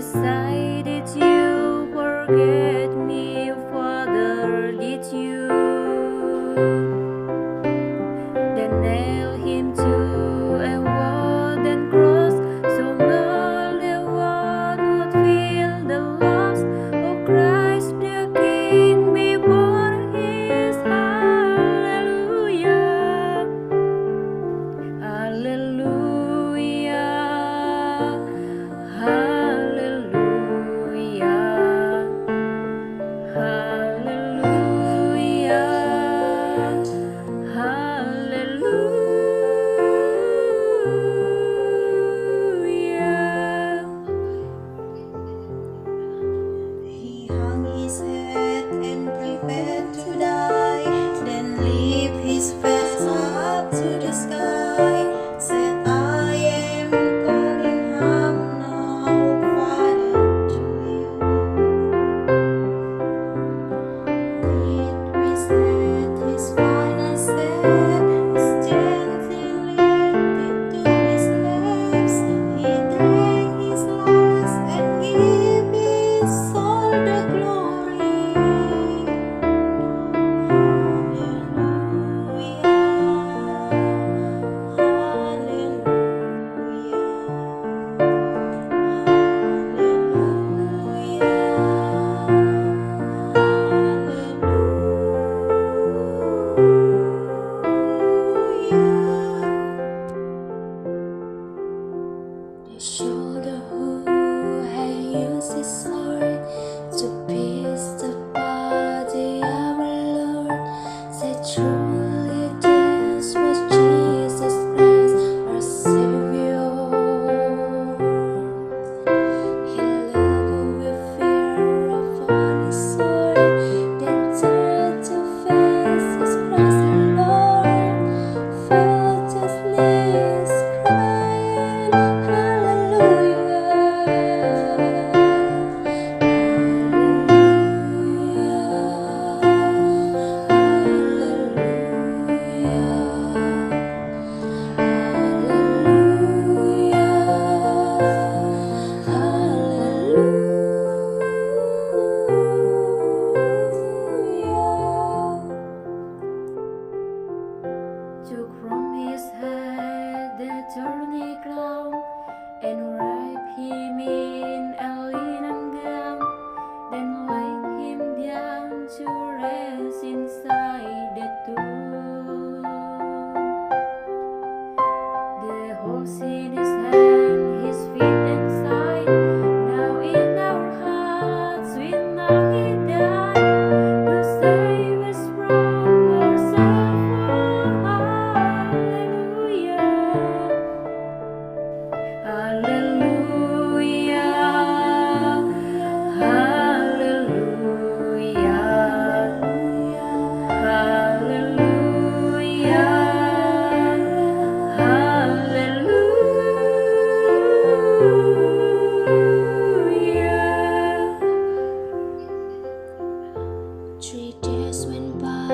say, did you forget me, Father? Did you? Then nail him to a wooden cross, so all the world would feel the loss of Christ the King before his hallelujah. Hallelujah, hallelujah, hallelujah, hallelujah. He hung his head and prepared to die, then lift his face up to the sky, said, I am coming home now, Father, to you. With his head, his final step is gently lifted to his lips. He drank his last and gave his soul the glory. The shoulder who had used his sword to pierce the body of our Lord said, truly this was Jesus Christ, our Savior. He looked with fear upon his sword, then turned to face his Christ our Lord, fell to his knees, crying, Took from his head the thorny crown and wrapped him in a linen gown, then laid him down to rest inside the tomb. The holes in his hand, his feet and side, now in our hearts we know he died to save us from our sorrow. Hallelujah, hallelujah, hallelujah, hallelujah. 3 days went by,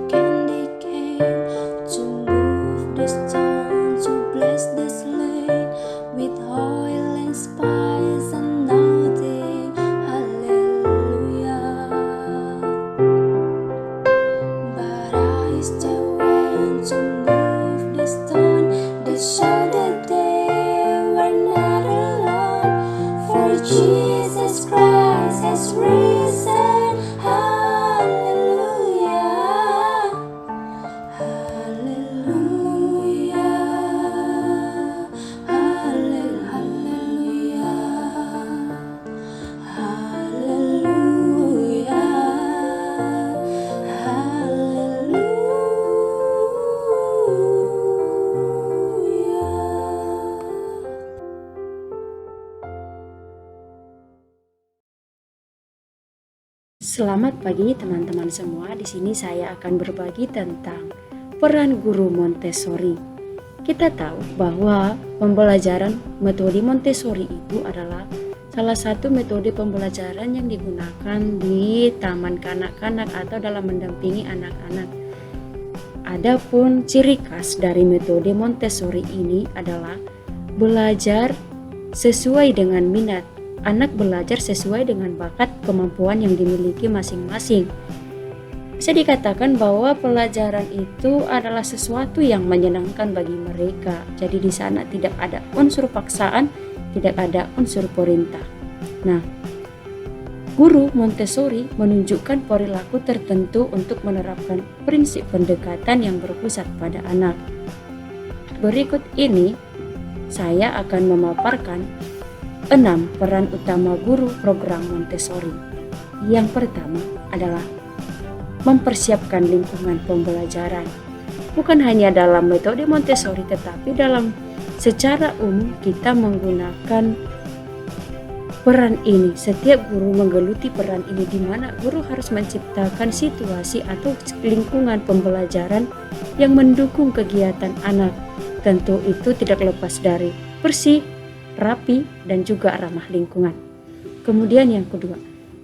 again they came to move the stone, to bless the slain with oil and spice anointing. Hallelujah. But as they went to move the stone, they saw that they were not alone, for Jesus Christ has risen. Hallelujah, hallelujah, hallelujah, hallelujah, hallelujah. Selamat pagi teman-teman semua. Di sini saya akan berbagi tentang peran guru Montessori. Kita tahu bahwa pembelajaran metode Montessori itu adalah salah satu metode pembelajaran yang digunakan di taman kanak-kanak atau dalam mendampingi anak-anak. Adapun ciri khas dari metode Montessori ini adalah belajar sesuai dengan minat anak belajar sesuai dengan bakat kemampuan yang dimiliki masing-masing. Bisa dikatakan bahwa pelajaran itu adalah sesuatu yang menyenangkan bagi mereka. Jadi di sana tidak ada unsur paksaan, tidak ada unsur perintah. Nah, guru Montessori menunjukkan perilaku tertentu untuk menerapkan prinsip pendekatan yang berpusat pada anak. Berikut ini saya akan memaparkan 6 peran utama guru program Montessori. Yang pertama adalah mempersiapkan lingkungan pembelajaran. Bukan hanya dalam metode Montessori, tetapi dalam secara umum kita menggunakan peran ini. Setiap guru menggeluti peran ini, di mana guru harus menciptakan situasi atau lingkungan pembelajaran yang mendukung kegiatan anak. Tentu itu tidak lepas dari bersih, rapi, dan juga ramah lingkungan. Kemudian yang kedua,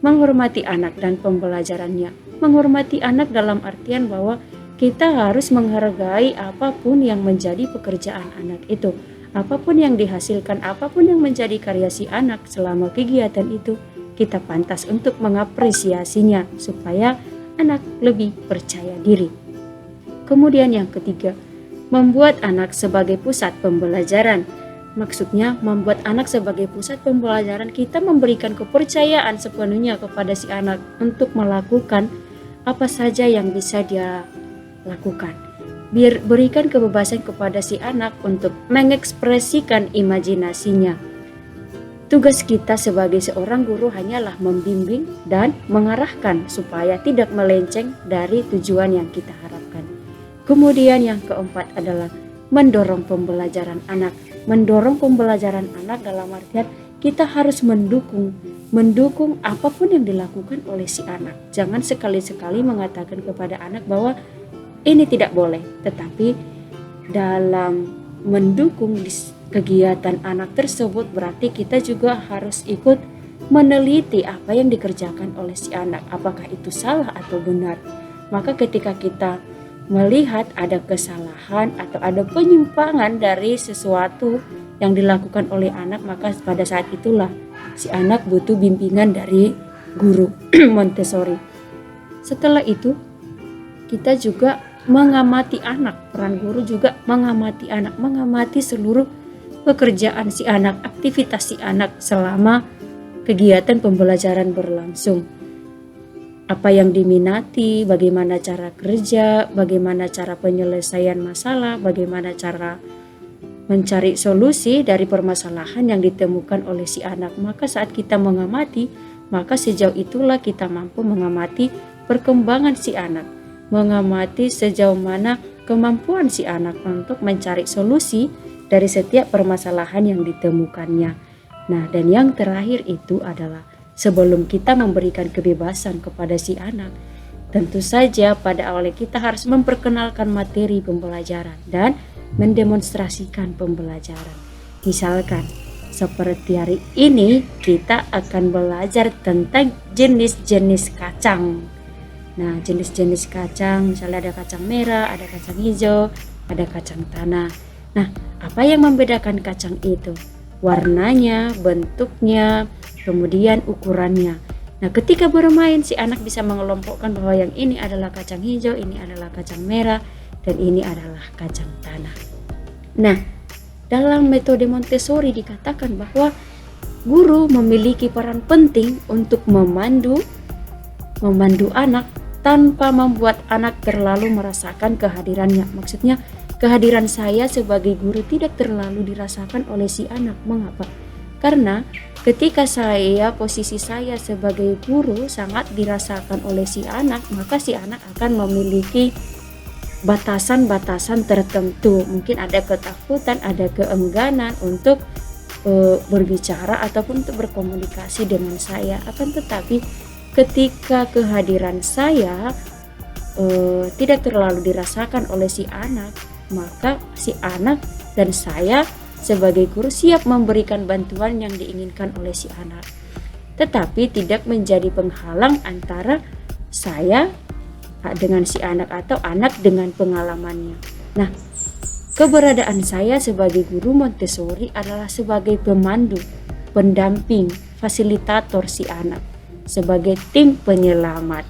menghormati anak dan pembelajarannya. Menghormati anak dalam artian bahwa kita harus menghargai apapun yang menjadi pekerjaan anak itu. Apapun yang dihasilkan, apapun yang menjadi karya si anak selama kegiatan itu, kita pantas untuk mengapresiasinya supaya anak lebih percaya diri. Kemudian yang ketiga, membuat anak sebagai pusat pembelajaran. Maksudnya membuat anak sebagai pusat pembelajaran, kita memberikan kepercayaan sepenuhnya kepada si anak untuk melakukan apa saja yang bisa dia lakukan. Berikan kebebasan kepada si anak untuk mengekspresikan imajinasinya. Tugas kita sebagai seorang guru hanyalah membimbing dan mengarahkan supaya tidak melenceng dari tujuan yang kita harapkan. Kemudian yang keempat adalah mendorong pembelajaran anak. Mendorong pembelajaran anak dalam artian kita harus mendukung apapun yang dilakukan oleh si anak. Jangan sekali-sekali mengatakan kepada anak bahwa ini tidak boleh, tetapi dalam mendukung kegiatan anak tersebut berarti kita juga harus ikut meneliti apa yang dikerjakan oleh si anak, apakah itu salah atau benar. Maka ketika kita melihat ada kesalahan atau ada penyimpangan dari sesuatu yang dilakukan oleh anak, maka pada saat itulah si anak butuh bimbingan dari guru Montessori. Setelah itu kita juga mengamati anak. Peran guru juga mengamati anak, mengamati seluruh pekerjaan si anak, aktivitas si anak selama kegiatan pembelajaran berlangsung. Apa yang diminati, bagaimana cara kerja, bagaimana cara penyelesaian masalah, bagaimana cara mencari solusi dari permasalahan yang ditemukan oleh si anak. Maka saat kita mengamati, maka sejauh itulah kita mampu mengamati perkembangan si anak, mengamati sejauh mana kemampuan si anak untuk mencari solusi dari setiap permasalahan yang ditemukannya. Nah, dan yang terakhir itu adalah sebelum kita memberikan kebebasan kepada si anak, tentu saja pada awalnya kita harus memperkenalkan materi pembelajaran dan mendemonstrasikan pembelajaran. Misalkan seperti hari ini kita akan belajar tentang jenis-jenis kacang. Nah, jenis-jenis kacang, misalnya ada kacang merah, ada kacang hijau, ada kacang tanah. Nah, apa yang membedakan kacang itu? Warnanya, bentuknya, kemudian ukurannya. Nah, ketika bermain si anak bisa mengelompokkan bahwa yang ini adalah kacang hijau, ini adalah kacang merah, dan ini adalah kacang tanah. Nah, dalam metode Montessori dikatakan bahwa guru memiliki peran penting untuk memandu anak tanpa membuat anak terlalu merasakan kehadirannya. Maksudnya kehadiran saya sebagai guru tidak terlalu dirasakan oleh si anak. Mengapa? Karena ketika posisi saya sebagai guru sangat dirasakan oleh si anak, maka si anak akan memiliki batasan-batasan tertentu. Mungkin ada ketakutan, ada keengganan untuk berbicara ataupun untuk berkomunikasi dengan saya. Akan tetapi ketika kehadiran saya tidak terlalu dirasakan oleh si anak, maka si anak dan saya sebagai guru siap memberikan bantuan yang diinginkan oleh si anak, tetapi tidak menjadi penghalang antara saya dengan si anak atau anak dengan pengalamannya. Nah, keberadaan saya sebagai guru Montessori adalah sebagai pemandu, pendamping, fasilitator si anak, sebagai tim penyelamat.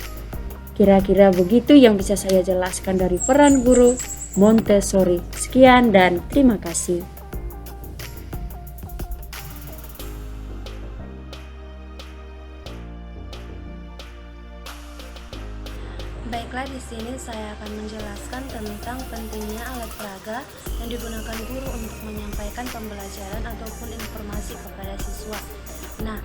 Kira-kira begitu yang bisa saya jelaskan dari peran guru Montessori. Sekian dan terima kasih. Baiklah, di sini saya akan menjelaskan tentang pentingnya alat peraga yang digunakan guru untuk menyampaikan pembelajaran ataupun informasi kepada siswa. Nah,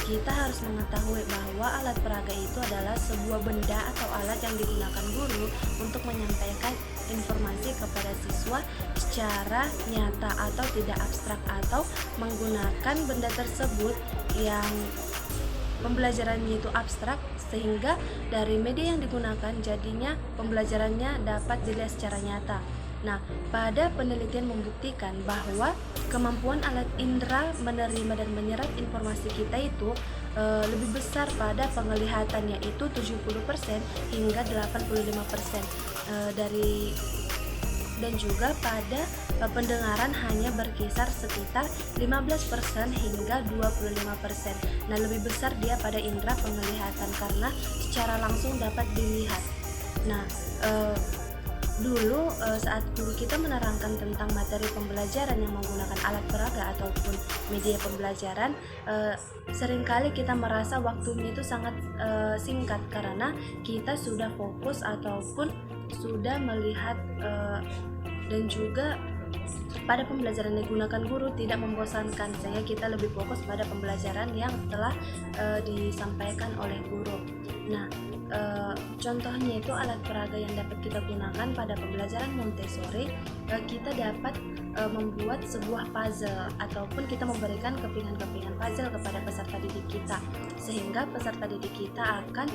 kita harus mengetahui bahwa alat peraga itu adalah sebuah benda atau alat yang digunakan guru untuk menyampaikan informasi kepada siswa secara nyata atau tidak abstrak, atau menggunakan benda tersebut yang pembelajarannya itu abstrak, sehingga dari media yang digunakan jadinya pembelajarannya dapat dilihat secara nyata. Nah, pada penelitian membuktikan bahwa kemampuan alat indera menerima dan menyerap informasi kita itu lebih besar pada penglihatan, yaitu 70% hingga 85% dari, dan juga pada pendengaran hanya berkisar sekitar 15% hingga 25%. Nah, lebih besar dia pada indera penglihatan karena secara langsung dapat dilihat. Nah, dulu saat guru kita menerangkan tentang materi pembelajaran yang menggunakan alat peraga ataupun media pembelajaran, seringkali kita merasa waktunya itu sangat singkat karena kita sudah fokus ataupun sudah melihat dan juga pada pembelajaran yang digunakan guru tidak membosankan, sehingga kita lebih fokus pada pembelajaran yang telah disampaikan oleh guru. Nah, contohnya itu alat peraga yang dapat kita gunakan pada pembelajaran Montessori. Kita dapat membuat sebuah puzzle ataupun kita memberikan kepingan-kepingan puzzle kepada peserta didik kita, sehingga peserta didik kita akan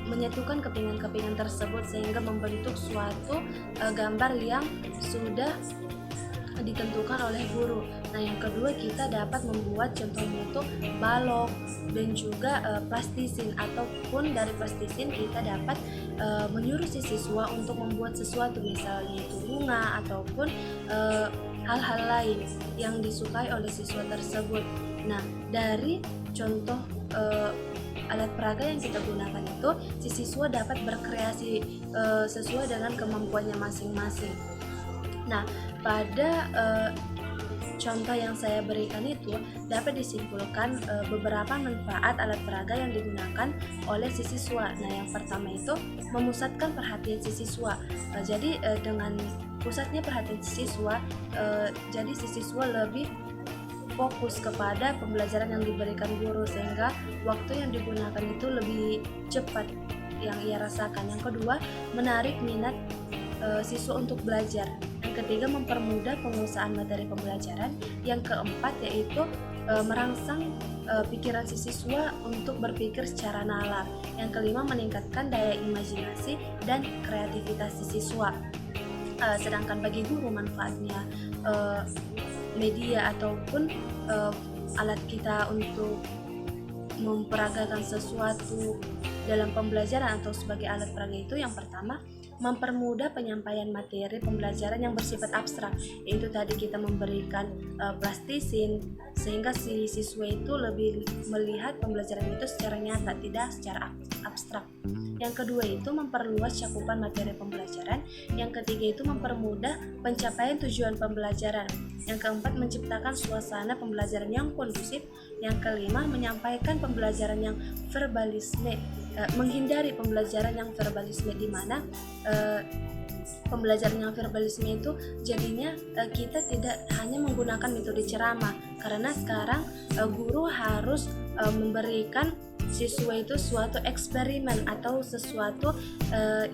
menyatukan kepingan-kepingan tersebut sehingga membentuk suatu gambar yang sudah ditentukan oleh guru. Nah, yang kedua kita dapat membuat contohnya itu balok dan juga plastisin, ataupun dari plastisin kita dapat menyuruh si siswa untuk membuat sesuatu, misalnya itu bunga ataupun hal-hal lain yang disukai oleh siswa tersebut. Nah, dari contoh alat peraga yang kita gunakan itu, si siswa dapat berkreasi sesuai dengan kemampuannya masing-masing. Nah, pada contoh yang saya berikan itu dapat disimpulkan beberapa manfaat alat peraga yang digunakan oleh si siswa. Nah, yang pertama itu memusatkan perhatian si siswa. Jadi dengan pusatnya perhatian si siswa, jadi si siswa lebih fokus kepada pembelajaran yang diberikan guru, sehingga waktu yang digunakan itu lebih cepat yang ia rasakan. Yang kedua, menarik minat siswa untuk belajar. Yang ketiga, mempermudah penguasaan materi pembelajaran. Yang keempat yaitu merangsang pikiran si siswa untuk berpikir secara nalar. Yang kelima, meningkatkan daya imajinasi dan kreativitas si siswa. Sedangkan bagi guru, manfaatnya media ataupun alat kita untuk memperagakan sesuatu dalam pembelajaran atau sebagai alat peraga itu, yang pertama, mempermudah penyampaian materi pembelajaran yang bersifat abstrak, yaitu tadi kita memberikan plastisin sehingga si siswa itu lebih melihat pembelajaran itu secara nyata, tidak secara abstrak. Yang kedua itu memperluas cakupan materi pembelajaran. Yang ketiga itu mempermudah pencapaian tujuan pembelajaran. Yang keempat, menciptakan suasana pembelajaran yang kondusif. Yang kelima, menyampaikan pembelajaran yang verbalisme, menghindari pembelajaran yang verbalisme, di mana pembelajaran yang verbalisme itu jadinya kita tidak hanya menggunakan metode ceramah, karena sekarang guru harus memberikan siswa itu suatu eksperimen atau sesuatu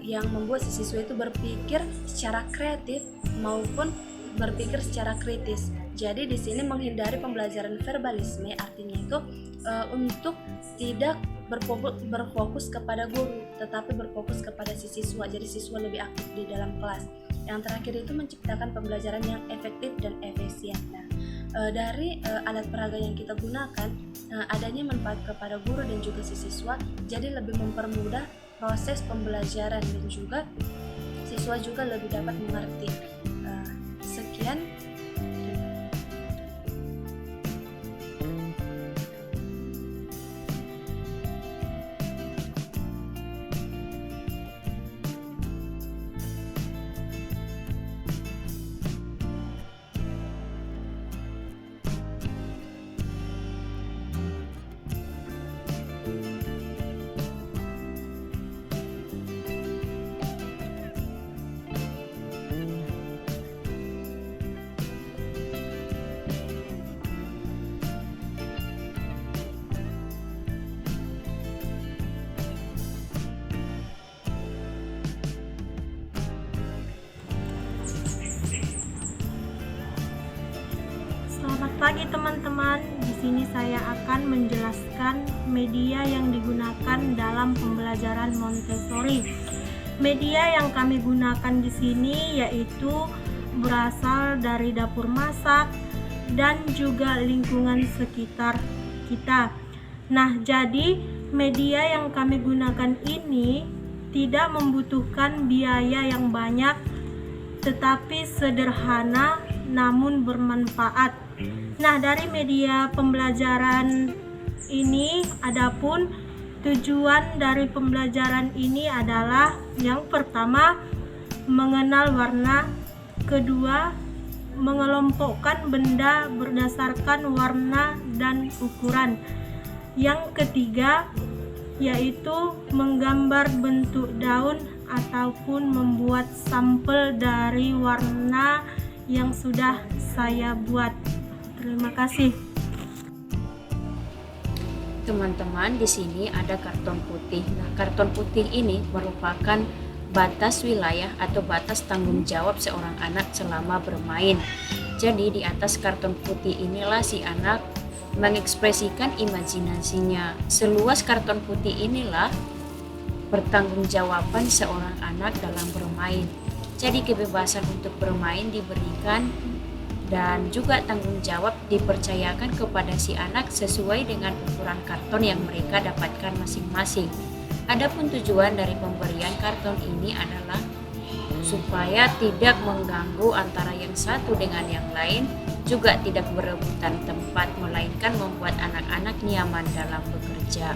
yang membuat si siswa itu berpikir secara kreatif maupun berpikir secara kritis. Jadi di sini menghindari pembelajaran verbalisme artinya itu untuk tidak berfokus kepada guru, tetapi berfokus kepada si siswa. Jadi siswa lebih aktif di dalam kelas. Yang terakhir itu menciptakan pembelajaran yang efektif dan efisien. Nah, dari alat peraga yang kita gunakan, adanya manfaat kepada guru dan juga si siswa, jadi lebih mempermudah proses pembelajaran dan juga siswa juga lebih dapat mengerti. Sekian. pagi teman-teman. Di sini saya akan menjelaskan media yang digunakan dalam pembelajaran Montessori. Media yang kami gunakan di sini yaitu berasal dari dapur masak dan juga lingkungan sekitar kita. Nah, jadi media yang kami gunakan ini tidak membutuhkan biaya yang banyak, tetapi sederhana namun bermanfaat. Nah, dari media pembelajaran ini, adapun tujuan dari pembelajaran ini adalah yang pertama, mengenal warna, kedua, mengelompokkan benda berdasarkan warna dan ukuran, yang ketiga, yaitu menggambar bentuk daun ataupun membuat sampel dari warna yang sudah saya buat. Terima kasih. Teman-teman, di sini ada karton putih. Nah, karton putih ini merupakan batas wilayah atau batas tanggung jawab seorang anak selama bermain. Jadi di atas karton putih inilah si anak mengekspresikan imajinasinya. Seluas karton putih inilah pertanggungjawaban seorang anak dalam bermain. Jadi kebebasan untuk bermain diberikan dan juga tanggung jawab dipercayakan kepada si anak sesuai dengan ukuran karton yang mereka dapatkan masing-masing. Adapun tujuan dari pemberian karton ini adalah supaya tidak mengganggu antara yang satu dengan yang lain, juga tidak berebutan tempat, melainkan membuat anak-anak nyaman dalam bekerja.